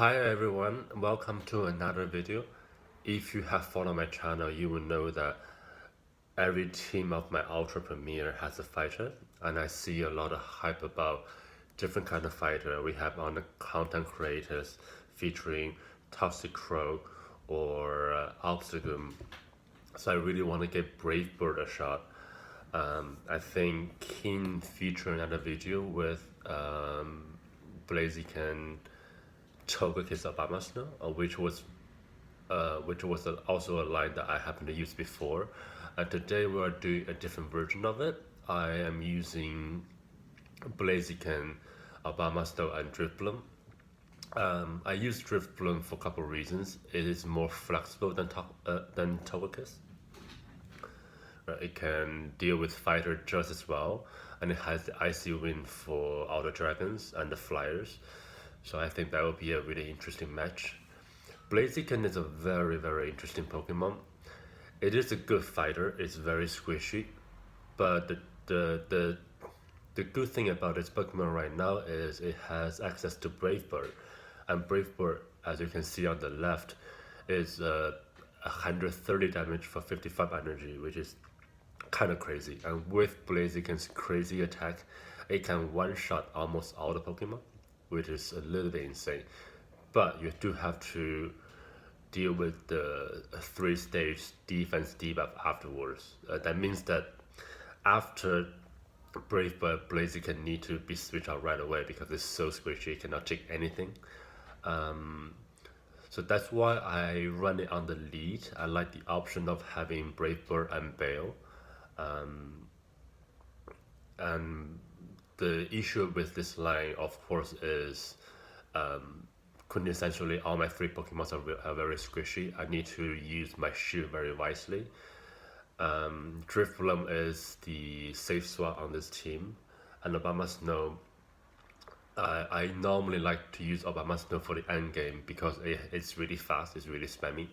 Hi everyone, welcome to another video. If you have followed my channel, you will know that every team of my Ultra Premier has a fighter, and I see a lot of hype about different kind of fighter we have on the content creators featuring Toxic Crow or Obstagoon. So I really want to give Brave Bird a shot. I think Keen featured another video with Blaziken Togekiss Obama Snow, which was also a line that I happened to use before. And today we are doing a different version of it. I am using Blaziken, Obama Snow, and Drifbloom. I use Drifbloom for a couple of reasons. It is more flexible than Togekiss. It can deal with fighter just as well, and it has the Icy Wind for all the dragons and the flyers. So I think that will be a really interesting match. Blaziken is a very interesting Pokemon. It is a good fighter. It's very squishy, but the good thing about this Pokemon right now is it has access to Brave Bird, and Brave Bird, as you can see on the left, is 130 damage for 55 energy, which is kind of crazy. And with Blaziken's crazy attack, it can one-shot almost all the Pokemon, which is a little bit insane. But you do have to deal with the 3-stage defense debuff afterwards. That means that after Brave Bird, Blaziken need to be switched out right away because it's so squishy, it cannot take anything. So that's why I run it on the lead. I like the option of having Brave Bird and Bale. And the issue with this line, of course, is quintessentially all my 3 Pokemon are very squishy. I need to use my shield very wisely. Drifbloom is the safe swap on this team, and Obama Snow. I normally like to use Obama Snow for the end game because it's really fast, it's really spammy.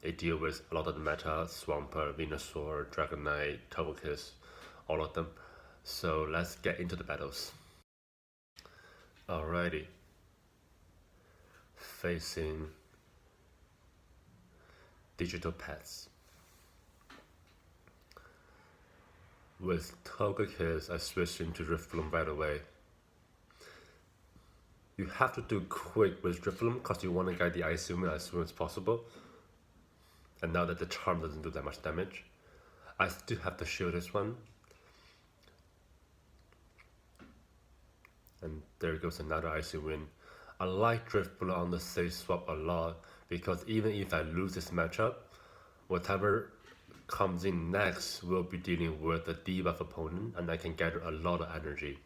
It deals with a lot of the meta, Swampert, Venusaur, Dragonite, Togekiss, all of them. So let's get into the battles. Alrighty. Facing Digital Pets. With Togekiss, I switched into Drifbloom right away. You have to do quick with Drifbloom because you want to get the Icy Wind as soon as possible. And now that the charm doesn't do that much damage, I still have to shield this one. And there goes another Icy Wind. I like Drifbloom on the safe swap a lot because even if I lose this matchup, whatever comes in next will be dealing with a debuff opponent and I can gather a lot of energy.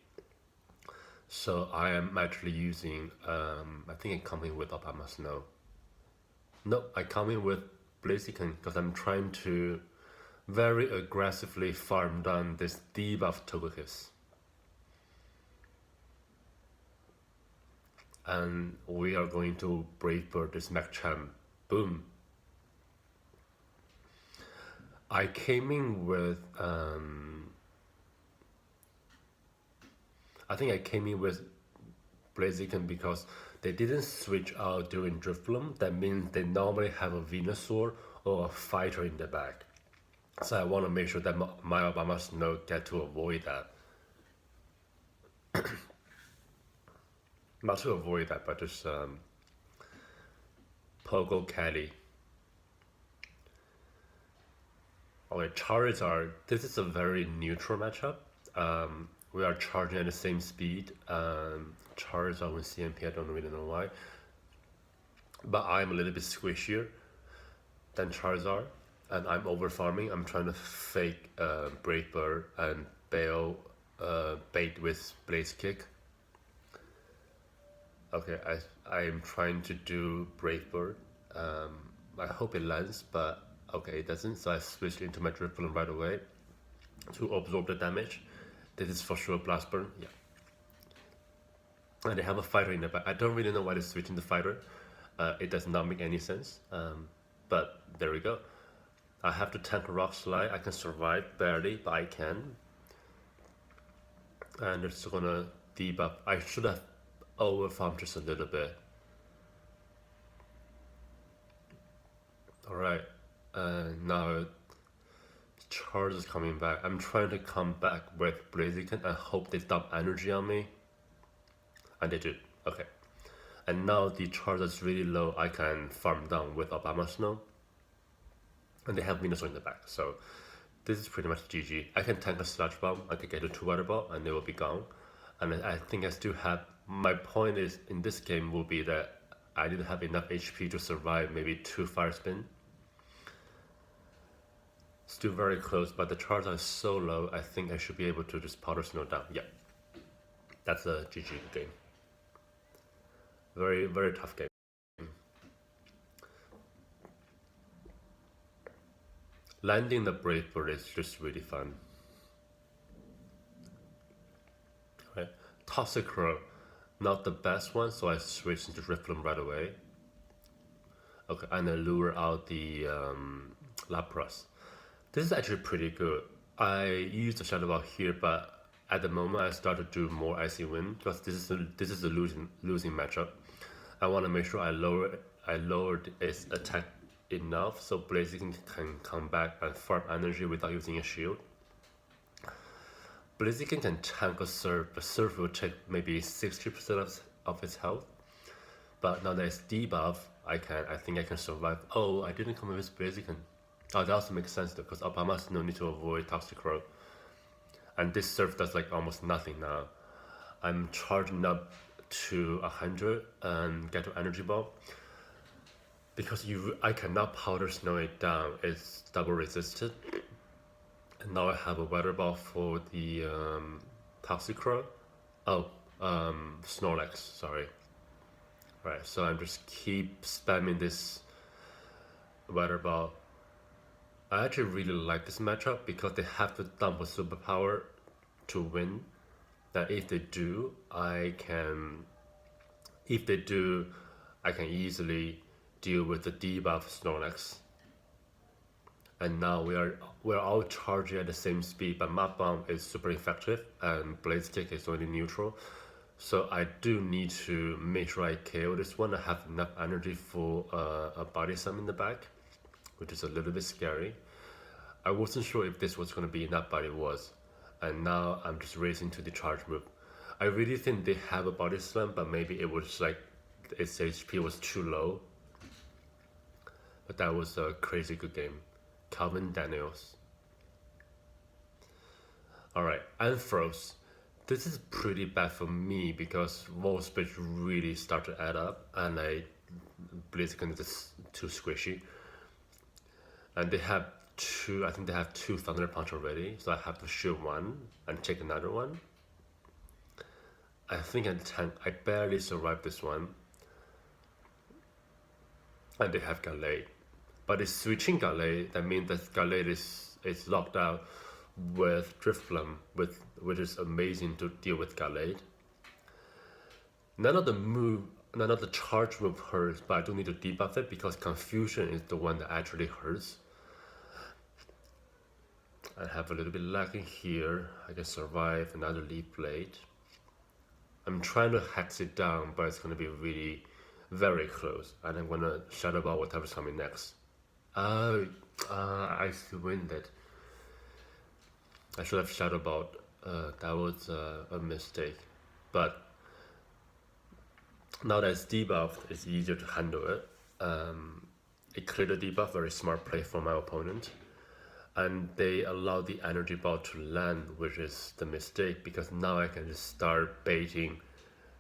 So I am actually using, I think I come in with Obama Snow. No, I come in with Blaziken because I'm trying to very aggressively farm down this debuff Togekiss. And we are going to Brave Bird this Machamp. Boom. I came in with, I think I came in with Blaziken because they didn't switch out during Drifbloom. That means they normally have a Venusaur or a fighter in the back. So I want to make sure that my Obama Snow get to avoid that. Not to avoid that, but just Pogo Caddy. Okay, Charizard. This is a very neutral matchup. We are charging at the same speed. Charizard with CMP, I don't really know why. But I'm a little bit squishier than Charizard, and I'm over farming. I'm trying to fake Brave Bird and Bale bait with Blaze Kick. Okay, I am trying to do Brave Bird. I hope it lands, but okay, it doesn't. So I switched into my Drifbloom right away to absorb the damage. This is for sure Blast Burn, yeah. And they have a fighter in the back. I don't really know why they're switching the fighter. It does not make any sense. But there we go. I have to tank a Rock Slide. I can survive barely, but I can. And it's gonna debuff. I should have overfarmed just a little bit. Alright, now charge is coming back. I'm trying to come back with Blaziken and hope they dump energy on me. And they do. Okay. And now the charge is really low. I can farm down with Obama Snow. And they have Venusaur in the back. So this is pretty much GG. I can tank a Sludge Bomb. I can get a 2-Water Ball and they will be gone. And I think I still have... My point is in this game will be that I need to have enough HP to survive maybe 2 Fire Spin. Still very close, but the charge is so low, I think I should be able to just Powder Snow down. Yeah, that's a GG game. Very, very tough game. Landing the Brave Bird is just really fun. Right. Toxicroak, not the best one, so I switched into Rifflum right away. Okay, and I lure out the Lapras. This is actually pretty good. I used the Shadow Ball here, but at the moment I start to do more Icy Wind because this is a losing matchup. I want to make sure I lowered its attack enough so Blaziken can come back and farm energy without using a shield. Blaziken can tank a Surf, but Surf will take maybe 60% of its health. But now that it's debuff, I think I can survive. Oh, I didn't come with Blaziken. Oh, that also makes sense though, because Obama's no need to avoid Toxicroak. And this Surf does like almost nothing now. I'm charging up to 100 and get to Energy Ball. Because I cannot Powder Snow it down, it's double resisted. And now I have a Weather Ball for the Toxicroak. Oh, Snorlax, sorry. Right, so I'm just keep spamming this Weather Ball. I actually really like this matchup because they have to dump a superpower to win. That if they do, I can easily deal with the debuff Snorlax. And now we're all charging at the same speed, but Mud Bomb is super effective and Blaze Kick is only neutral. So I do need to make sure I KO this one. I have enough energy for a Body Slam in the back, which is a little bit scary. I wasn't sure if this was going to be enough, but it was. And now I'm just racing to the charge move. I really think they have a Body Slam, but maybe it was like its HP was too low. But that was a crazy good game. Calvin Daniels. Alright, Ampharos. This is pretty bad for me because wall speed really start to add up and Blaziken is too squishy. And they have I think they have 2 Thunder Punch already, so I have to shoot one and take another one. I think I barely survived this one. And they have Gallade. But it's switching Gallade, that means that Gallade is locked out with Drifloon, which is amazing to deal with Gallade. None of the charge move hurts, but I do need to debuff it because Confusion is the one that actually hurts. I have a little bit lagging here. I can survive another Leaf Blade. I'm trying to hex it down, but it's going to be really very close. And I'm going to Shadow Ball whatever's coming next. I win it. I should have Shadow Balled. That was a mistake. But now that it's debuffed, it's easier to handle it. It cleared the debuff, very smart play from my opponent. And they allow the Energy Ball to land, which is the mistake, because now I can just start baiting,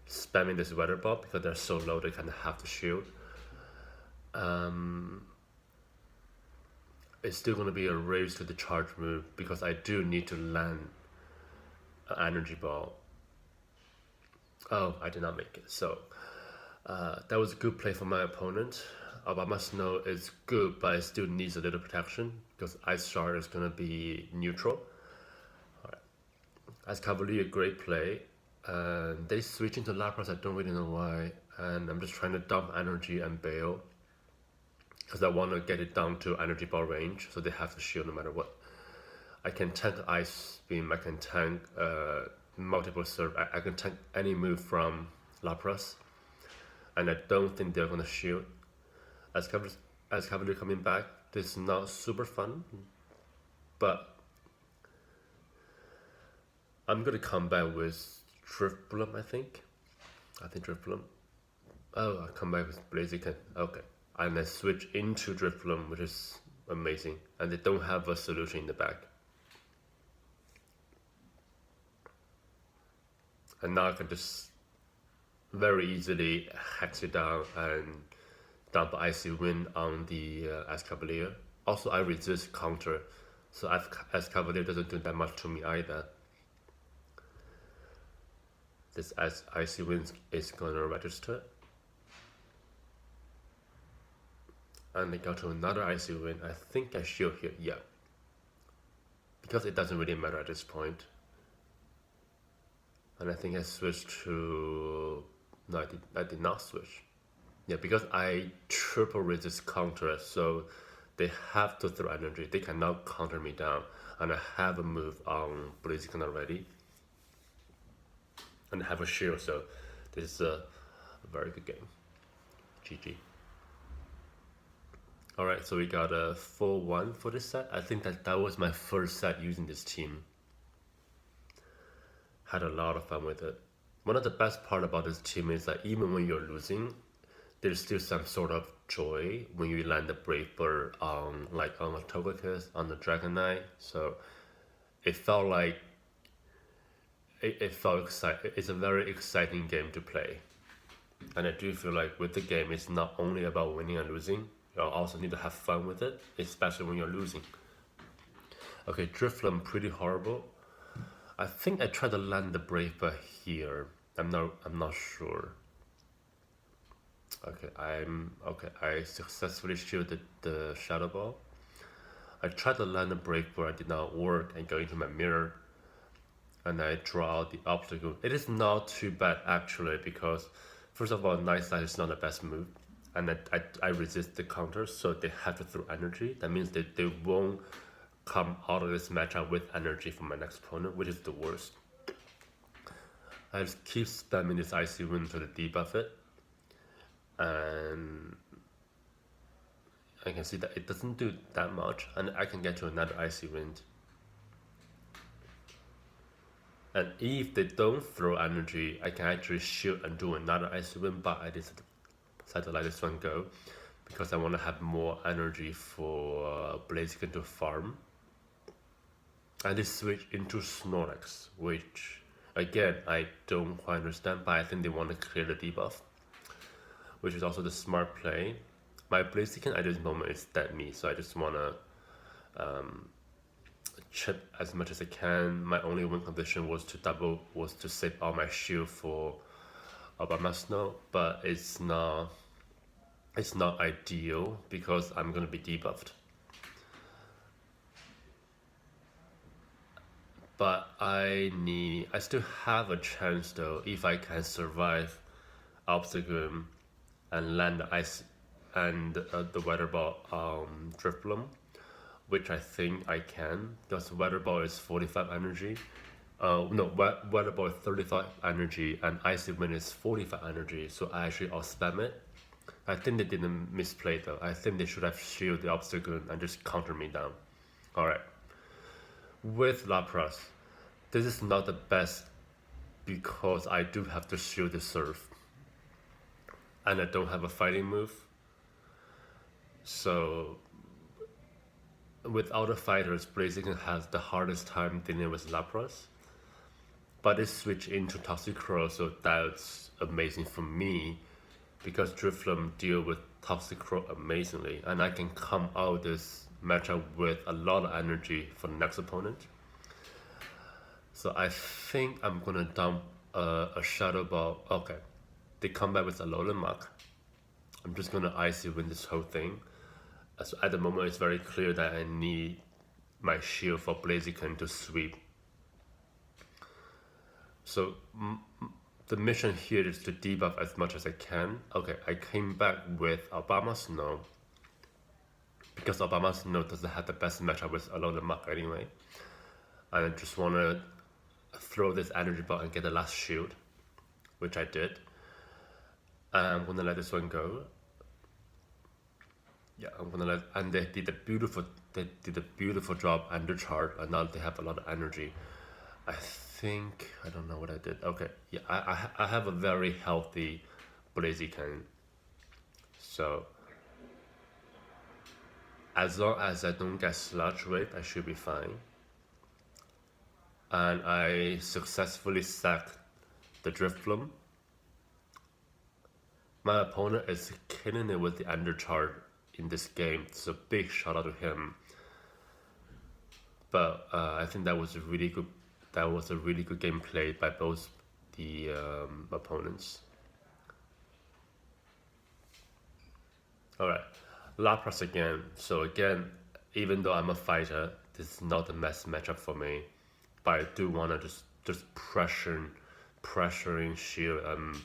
spamming this Weather Ball because they're so low they kind of have to shield. It's still going to be a race to the charge move because I do need to land an Energy Ball. Oh, I did not make it. So that was a good play from my opponent. Obama Snow is good, but it still needs a little protection because Ice Shard is going to be neutral. Alright. As Cavalier, great play. And they switch into Lapras, I don't really know why. And I'm just trying to dump energy and bail because I want to get it down to Energy Ball range, so they have to shield no matter what. I can tank Ice Beam, I can tank multiple Surf, I can tank any move from Lapras. And I don't think they're going to shield. As as Cavalier coming back. This is not super fun, but I'm gonna come back with Driftbloom, I think. Driftbloom. Oh, I come back with Blaziken. Okay. And I switch into Driftbloom, which is amazing. And they don't have a solution in the back. And now I can just very easily hex it down and dump Icy Wind on the Cavalier. Also, I resist counter, so Cavalier doesn't do that much to me either. This Icy Wind is gonna register. And I go to another Icy Wind. I think I shield here, yeah. Because it doesn't really matter at this point. And I think I switched to... No, I did not switch. Yeah, because I triple resist counter, so they have to throw energy. They cannot counter me down. And I have a move on Blaziken already. And I have a shield, so this is a very good game. GG. Alright, so we got a 4-1 for this set. I think that was my first set using this team. Had a lot of fun with it. One of the best part about this team is that even when you're losing, there's still some sort of joy when you land the Brave Bird on a Togekiss, on the Dragon Knight. So it felt like it felt exciting. It's a very exciting game to play. And I do feel like with the game, it's not only about winning and losing. You also need to have fun with it, especially when you're losing. Okay, Drifloon pretty horrible. I think I tried to land the Brave Bird here. I'm not sure. Okay, I successfully shielded the Shadow Ball. I tried to land the Brave Bird, it did not work, and go into my mirror. And I draw out the obstacle. It is not too bad actually, because first of all, Night Side is not the best move. And I resist the counters, so they have to throw energy. That means that they won't come out of this matchup with energy from my next opponent, which is the worst. I just keep spamming this Icy Wind to debuff it. And I can see that it doesn't do that much, and I can get to another Icy Wind. And if they don't throw energy, I can actually shield and do another Icy Wind, but I decided to let this one go because I want to have more energy for Blaziken to farm. I just switch into Snorlax, which again I don't quite understand, but I think they want to clear the debuff, which is also the smart play. My Blaziken at this moment is dead me, so I just want to chip as much as I can. My only win condition was to save all my shield for Obama Snow, but it's not ideal because I'm gonna be debuffed. But I still have a chance though if I can survive Obstagoon and land the ice and the Weather Ball Drifloon, which I think I can, because Weather Ball is 45 energy. Weather Ball is 35 energy and Icy Wind is 45 energy, so I actually out-spam it. I think they didn't misplay though. I think they should have shielded the Obstagoon and just counter me down. Alright. With Lapras, this is not the best because I do have to shield the Surf. And I don't have a fighting move. So without the fighters, Blaziken has the hardest time dealing with Lapras. But it switched into Toxicroak, so that's amazing for me because Drifloon deal with Toxicroak amazingly, and I can come out this matchup with a lot of energy for the next opponent. So I think I'm gonna dump a Shadow Ball. Okay, they come back with a Alolan Mach. I'm just gonna Icy Wind this whole thing. So at the moment, it's very clear that I need my shield for Blaziken to sweep. So the mission here is to debuff as much as I can. Okay, I came back with Obama Snow because Obama Snow doesn't have the best matchup with Alolan Mach anyway. And I just want to throw this energy ball and get the last shield, which I did. And I'm gonna let this one go. Yeah, I'm gonna let, and they did a beautiful job under chart, and now they have a lot of energy. I think I don't know what I did. Okay, yeah, I have a very healthy Blaziken, so as long as I don't get sludge wave, I should be fine. And I successfully sacked the Drifloon. My opponent is killing it with the undercharge in this game, so big shout out to him. But I think that was a really good. That was a really good gameplay by both the opponents. All right, Lapras again. So again, even though I'm a fighter, this is not the best matchup for me. But I do wanna just pressuring Shield and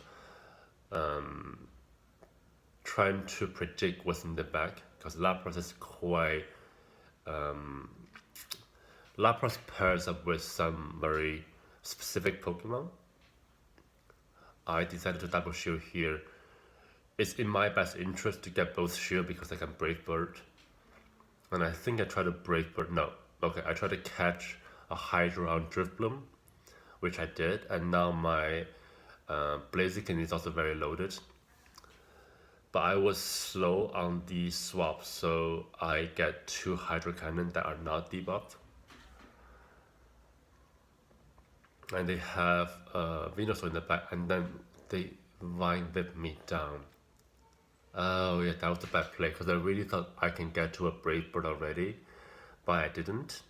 trying to predict what's in the back because Lapras is quite Lapras pairs up with some very specific Pokemon. I decided to double shield here. It's in my best interest to get both shield because I can Brave Bird. And I think I tried to Brave Bird. No. Okay, I tried to catch a Hydro on Drifloon, which I did. And now my Blaziken is also very loaded. But I was slow on the swap, so I get 2 Hydro Cannon that are not debuffed. And they have Venusaur in the back, and then they Vine Whip me down. Oh yeah, that was a bad play, because I really thought I can get to a Brave Bird already, but I didn't.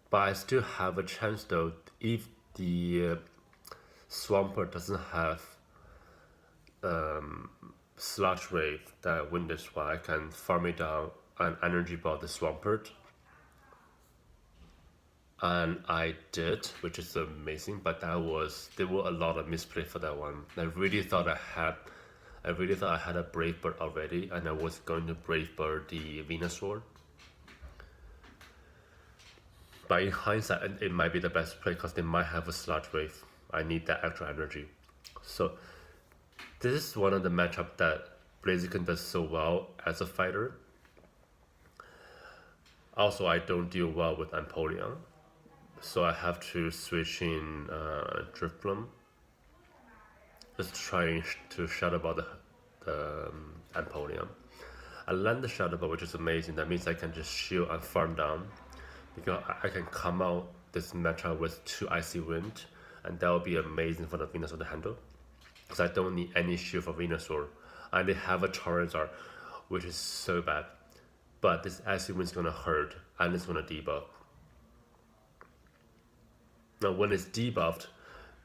But I still have a chance though, if the Swampert doesn't have Sludge Wave that win this one, I can farm it down and Energy Ball the Swampert. And I did, which is amazing, but there were a lot of misplay for that one. I really thought I had a Brave Bird already, and I was going to Brave Bird the Venusaur. But in hindsight, it might be the best play because they might have a Sludge Wave. I need that extra energy. So this is one of the matchup that Blaziken does so well as a fighter. Also, I don't deal well with Empoleon, so I have to switch in Drifloon. Just trying to Shadow Ball the Empoleon. I land the Shadow Ball, which is amazing. That means I can just shield and farm down, because I can come out this matchup with 2 Icy Wind, and that will be amazing for the Venusaur to handle. Because I don't need any shield for Venusaur, and they have a Charizard, which is so bad. But this Icy Wind is gonna hurt, and it's gonna debuff. Now when it's debuffed,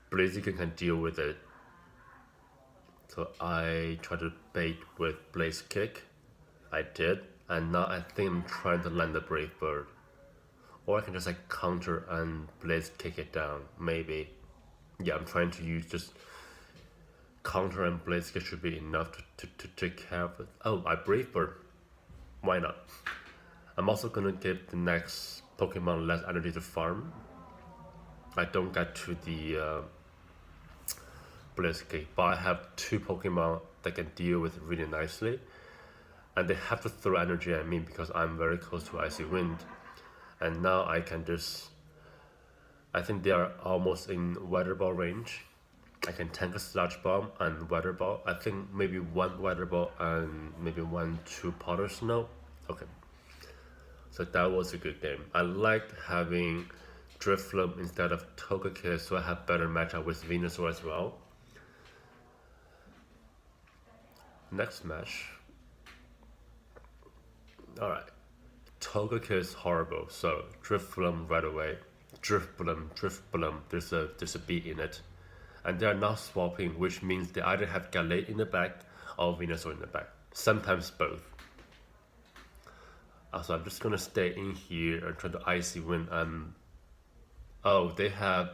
Blaziken can deal with it. So I try to bait with Blaze Kick. I did, and now I think I'm trying to land the Brave Bird. Or I can just like counter and Blaze Kick it down, maybe. Yeah, I'm trying to use just counter and Blaze Kick should be enough to take care of it. Oh, I Brave Bird. Why not? I'm also gonna give the next Pokemon less energy to farm. I don't get to the Blaziken, but I have 2 Pokemon that can deal with it really nicely, and they have to throw energy at me because I'm very close to Icy Wind, and now I can just, I think they are almost in Weather Ball range. I can tank a Sludge Bomb and Weather Ball. I think maybe 1 Weather Ball and maybe 1-2 Powder Snow. Okay, so that was a good game. I liked having Drifloon instead of Togekiss, so I have better matchup with Venusaur as well. Next match. Alright. Togekiss horrible, so Drifloon right away. Drifloon, there's a beat in it. And they are not swapping, which means they either have Galate in the back or Venusaur in the back. Sometimes both. So I'm just gonna stay in here and try to Icy Wind and oh, they have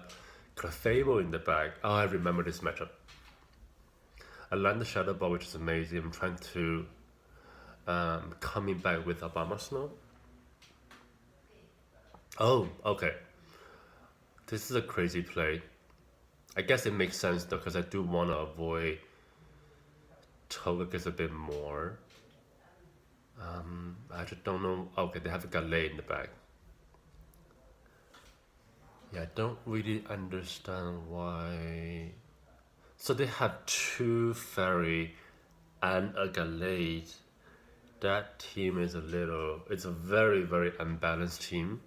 Clefable in the back. Oh, I remember this matchup. I land the Shadow Ball, which is amazing. I'm trying to coming back with Obama Snow. Oh, okay. This is a crazy play. I guess it makes sense though, because I do want to avoid Togekiss a bit more. I just don't know. Okay, they have a Galay in the back. Yeah, I don't really understand why. So they have two fairy and a Galay. That team is a little. It's a very very unbalanced team.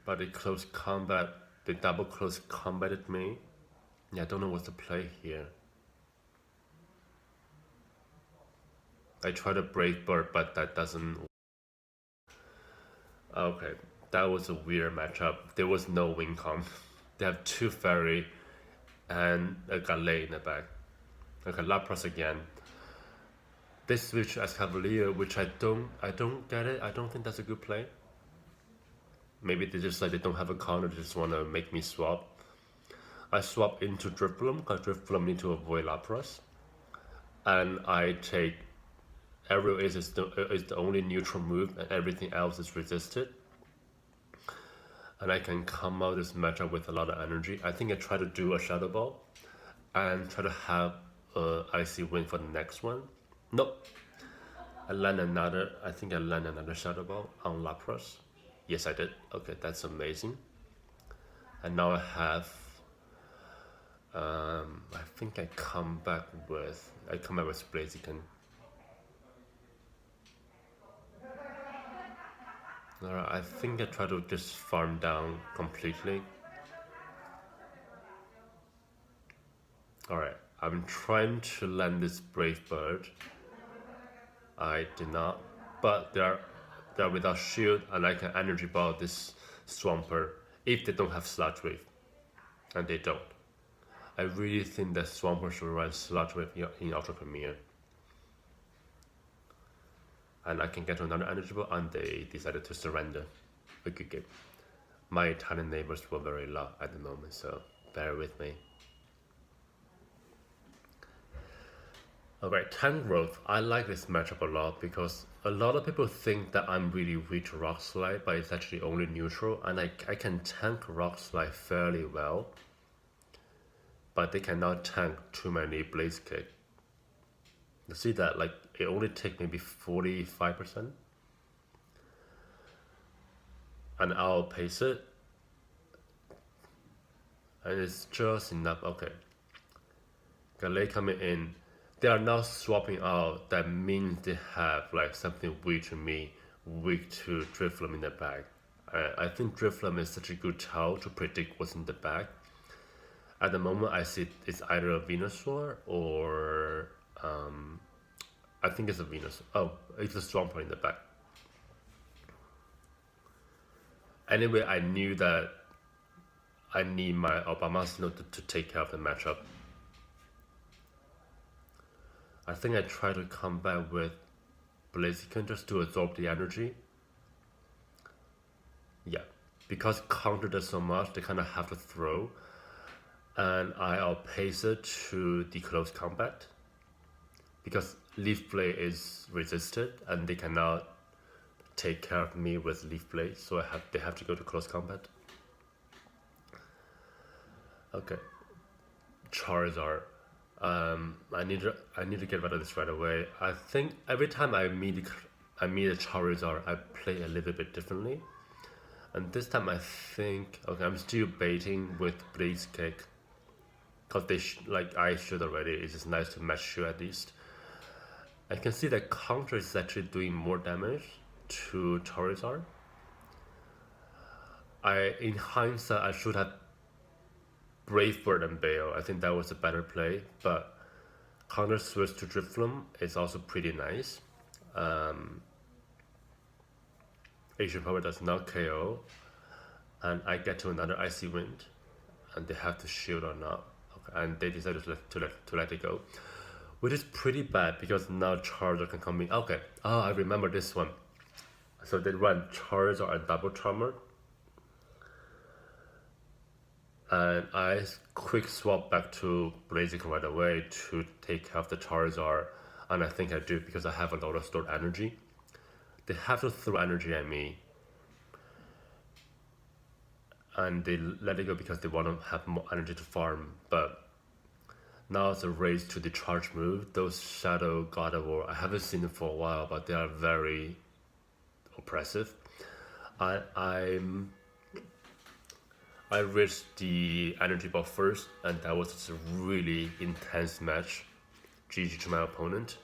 But they close combat. They double close combated me. Yeah, I don't know what's the play here. I try to break bird, but that doesn't. Okay, that was a weird matchup. There was no win con. They have two fairy and a Galay in the back. Okay, Lapras again. They switch as Cavalier, which I don't get it. I don't think that's a good play. Maybe they just like they don't have a counter. They just want to make me swap. I swap into Drifloon because Drifloon need to avoid Lapras, and I take Aerial is the only neutral move, and everything else is resisted. And I can come out this matchup with a lot of energy. I think I try to do a Shadow Ball and try to have a icy win for the next one. Nope. I think I land another Shadow Ball on Lapras. Yes, I did. Okay, that's amazing. And now I have, I think I come back with Blaziken. Alright, I think I try to just farm down completely. Alright, I'm trying to land this Brave Bird. I did not, but they're without shield, and I can energy ball this Swampert if they don't have Sludge Wave, and they don't. I really think that Swampert should run Sludge Wave in Ultra Premier. And I can get another energy ball, and they decided to surrender. A good game. My Italian neighbors were very loud at the moment, so bear with me. Alright, Tangrowth. I like this matchup a lot because a lot of people think that I'm really weak to Rock Slide, but it's actually only neutral, and I can tank Rock Slide fairly well. But they cannot tank too many Blaze Kick. You see that, like, it only takes maybe 45%. And I'll pace it. And it's just enough. Okay. Galay coming in. They are now swapping out. That means they have like something weak to me, weak to Drifloon in the back. I think Drifloon is such a good tell to predict what's in the back. At the moment, I see it's either a Venusaur or I think it's a Venus. Oh, it's a Swampert in the back. Anyway, I knew that I need my Obama Snow to take care of the matchup. I think I try to come back with Blaziken just to absorb the energy. Yeah, because counter does so much, they kind of have to throw. And I'll pace it to the close combat. Because Leaf Blade is resisted and they cannot take care of me with Leaf Blade, so they have to go to close combat. Okay, Charizard. I need to get rid of this right away. I think every time I meet a Charizard, I play a little bit differently. And this time I think, okay, I'm still baiting with Blaze Kick. Cause I should already. It's just nice to match you at least. I can see that counter is actually doing more damage to Charizard. In hindsight, I should have Brave Bird and Bale. I think that was a better play, but counter switch to Drifloon is also pretty nice. Asian Power does not KO, and I get to another Icy Wind, and they have to shield or not. Okay, and they decided to let it go, which is pretty bad because now Charizard can come in. Okay, I remember this one. So they run Charizard and Double Charmer, and I quick swap back to Blaziken right away to take care of the Charizard, and I think I do because I have a lot of stored energy. They have to throw energy at me, and they let it go because they want to have more energy to farm, but Now it's a race to the charge move. Those Shadow God of War, I haven't seen them for a while, but they are very oppressive. I I'm I reached the energy ball first, and that was just a really intense match. GG to my opponent.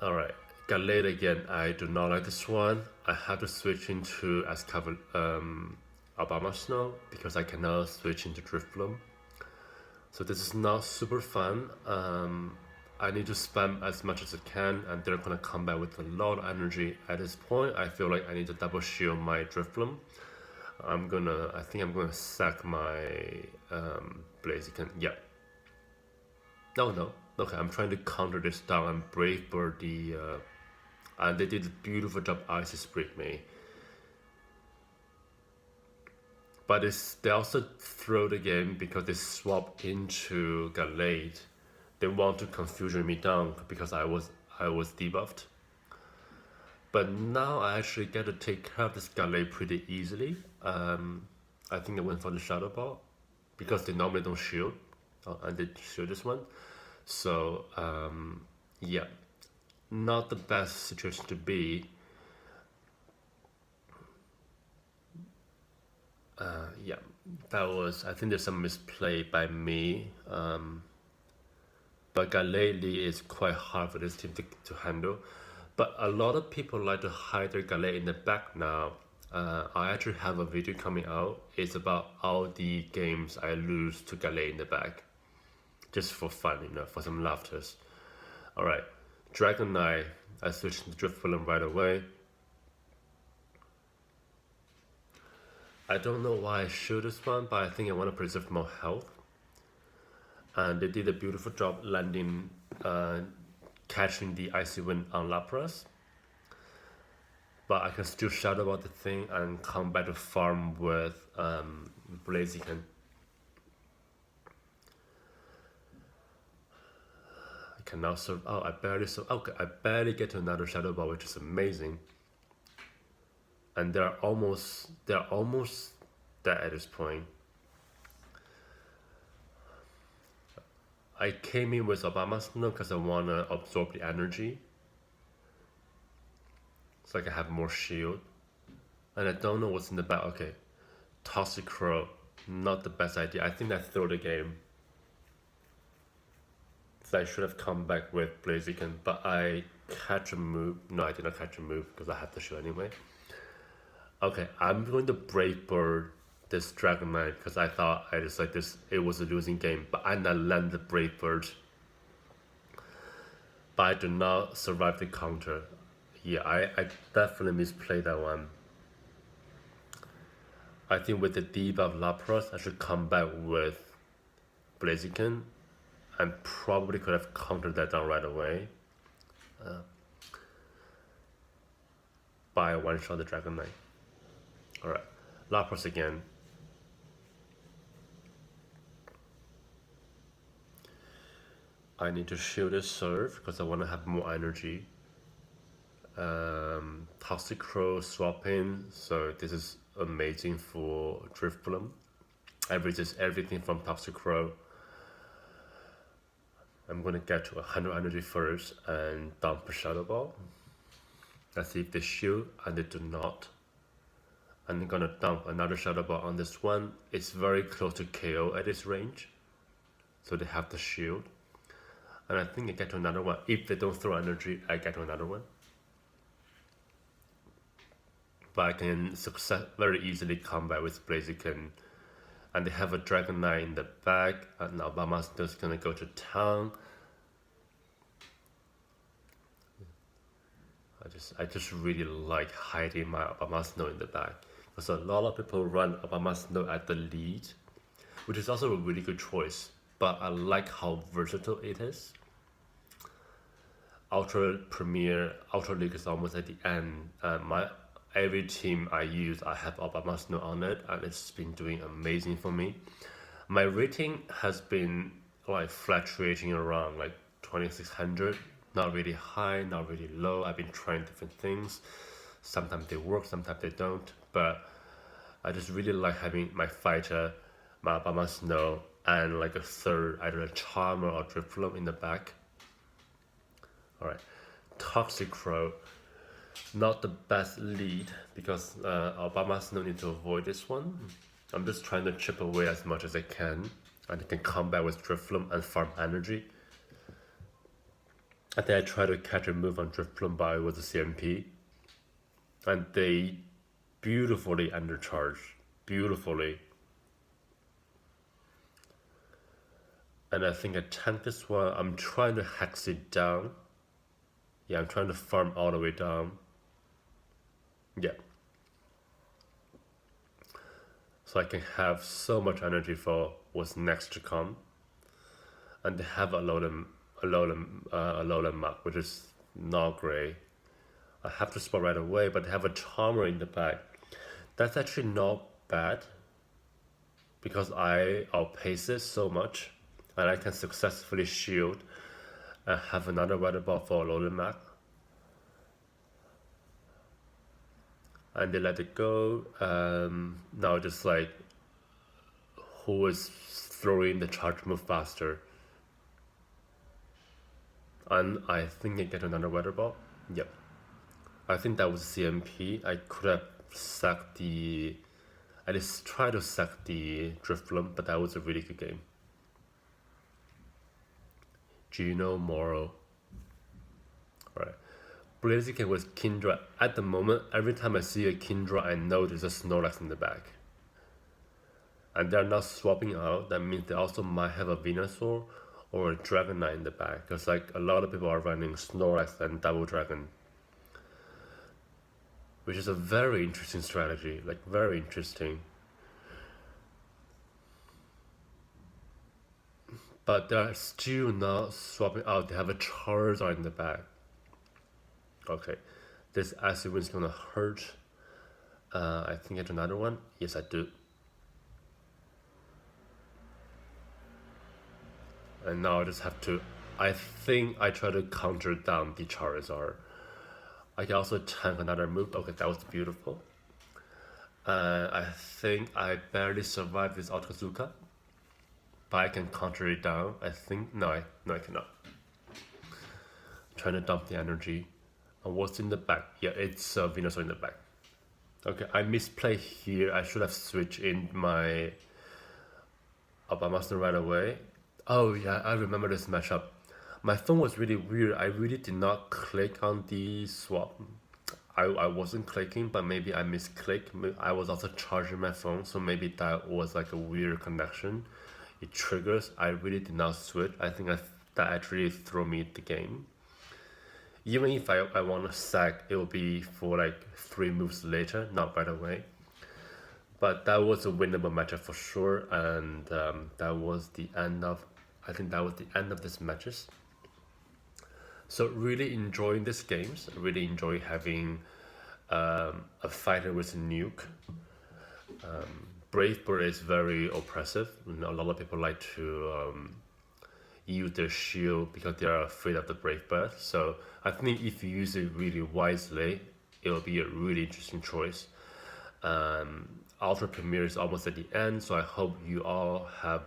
Alright, got late again. I do not like this one. I have to switch into as cover Obama Snow because I cannot switch into Driftbloom. So this is not super fun. I need to spam as much as I can, and they're gonna come back with a lot of energy. At this point, I feel like I need to double shield my Driftbloom. I think I'm gonna sack my Blaziken. Yeah. No. Okay, I'm trying to counter this down and Brave Bird and they did a beautiful job Icy Sprit me. But they also throw the game because they swap into Gallade. They want to confusion me down because I was debuffed. But now I actually get to take care of this Gallade pretty easily. I think I went for the Shadow Ball because they normally don't shield. And they shield this one. So yeah, not the best situation to be. Yeah, I think there's some misplay by me. But Galele is quite hard for this team to handle. But a lot of people like to hide their Galele in the back now. I actually have a video coming out. It's about all the games I lose to Galele in the back. Just for fun, for some laughters. Alright, Dragon Knight. I switched to Driftbloom right away. I don't know why I shoot this one, but I think I want to preserve more health. And they did a beautiful job landing, catching the Icy Wind on Lapras. But I can still shadow about the thing and come back to farm with Blaziken. I can now serve. Oh, I barely get to another Shadow Ball, which is amazing. And they're almost dead at this point. I came in with Obama Snow because I want to absorb the energy so I can have more shield. And I don't know what's in the back. Okay, Toxic Crow, not the best idea. I think I throw the game. So I should have come back with Blaziken, but I catch a move. No, I did not catch a move because I had to shoot anyway. Okay, I'm going to Brave Bird this Dragon Knight because I thought it was a losing game, but I not land the Brave Bird. But I do not survive the counter. Yeah, I definitely misplayed that one. I think with the debuff Lapras, I should come back with Blaziken and probably could have countered that down right away. By one shot the Dragon Knight. Alright, Lapras again. I need to shield this serve because I want to have more energy. Toxic Crow swap in, so this is amazing for Driftbloom. Everything from Toxic Crow. I'm gonna get to 100 energy first and dump a Shadow Ball. Let's see if they shield, and they do not. I'm gonna dump another Shadow Ball on this one. It's very close to KO at this range, so they have the shield. And I think I get to another one. If they don't throw energy, I get to another one. But I can very easily come back with Blaziken. And they have a Dragon Knight in the back, and Obama's just gonna go to town. I just really like hiding my Obama Snow in the back. Because a lot of people run Obama Snow at the lead, which is also a really good choice. But I like how versatile it is. Ultra League is almost at the end. Every team I use, I have Obama Snow on it, and it's been doing amazing for me. My rating has been like fluctuating around like 2600, not really high, not really low. I've been trying different things. Sometimes they work, sometimes they don't. But I just really like having my fighter, my Obama Snow, and like a third, either a Charmer or Drifloon in the back. Alright, Toxic Crow, not the best lead because Obama's no need to avoid this one. I'm just trying to chip away as much as I can, and I can combat with Drifloon and farm energy. I think I tried to catch a move on Drifloon by with the CMP, and they beautifully undercharged, beautifully. And I think I tanked this one. I'm trying to hex it down. Yeah, I'm trying to farm all the way down. Yeah. So I can have so much energy for what's next to come. And they have a Alolan map, which is not great. I have to spot right away, but they have a Charmer in the back. That's actually not bad because I outpace it so much, and I can successfully shield and have another weather ball for Alolan map. And they let it go. Now just like, who is throwing the charge move faster? And I think I get another weather ball. Yep. I think that was CMP. I could have sacked the... I just tried to sack the Drifloon, but that was a really good game. Gino Moro. Alright. Blaziken with Kindra. At the moment, every time I see a Kindra, I know there's a Snorlax in the back. And they're not swapping out. That means they also might have a Venusaur or a Dragonite in the back. Because like a lot of people are running Snorlax and Double Dragon, which is a very interesting strategy. Like very interesting. But they're still not swapping out. They have a Charizard in the back. Okay, this acid wind's gonna hurt. I think I get another one. Yes, I do. And now I just have to... I think I try to counter down the Charizard. I can also tank another move. Okay, that was beautiful. I think I barely survived this Otakazuka, but I can counter it down. I think... No, I cannot. I'm trying to dump the energy. And what's in the back? Yeah, it's Venusaur in the back. Okay, I misplayed here. I should have switched in my Obamaster right away. Oh yeah, I remember this matchup. My phone was really weird. I really did not click on the swap. I wasn't clicking, but maybe I misclicked. I was also charging my phone, so maybe that was like a weird connection. It triggers. I really did not switch. I think that actually threw me the game. Even if I want to sack, it will be for like 3 moves later, not right away. But that was a winnable matchup for sure, and that was the end of... I think that was the end of this matches. So really enjoying these games. Really enjoy having a fighter with a nuke. Brave Bird is very oppressive. You know, a lot of people like to use their shield because they are afraid of the Brave Bird. So I think if you use it really wisely, it will be a really interesting choice. Ultra Premier is almost at the end, so I hope you all have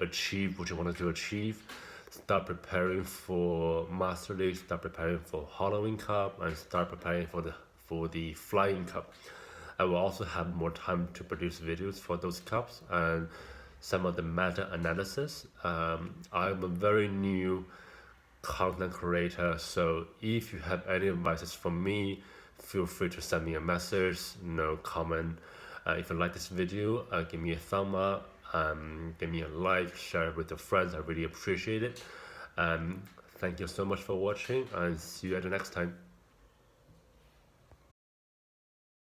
achieved what you wanted to achieve. Start preparing for Master League, start preparing for Halloween Cup, and start preparing for the Flying Cup. I will also have more time to produce videos for those cups and some of the meta analysis. I'm a very new content creator, so if you have any advices for me, feel free to send me a message, comment. If you like this video, give me a thumb up, give me a like, share it with your friends. I really appreciate it. Thank you so much for watching, and see you at the next time.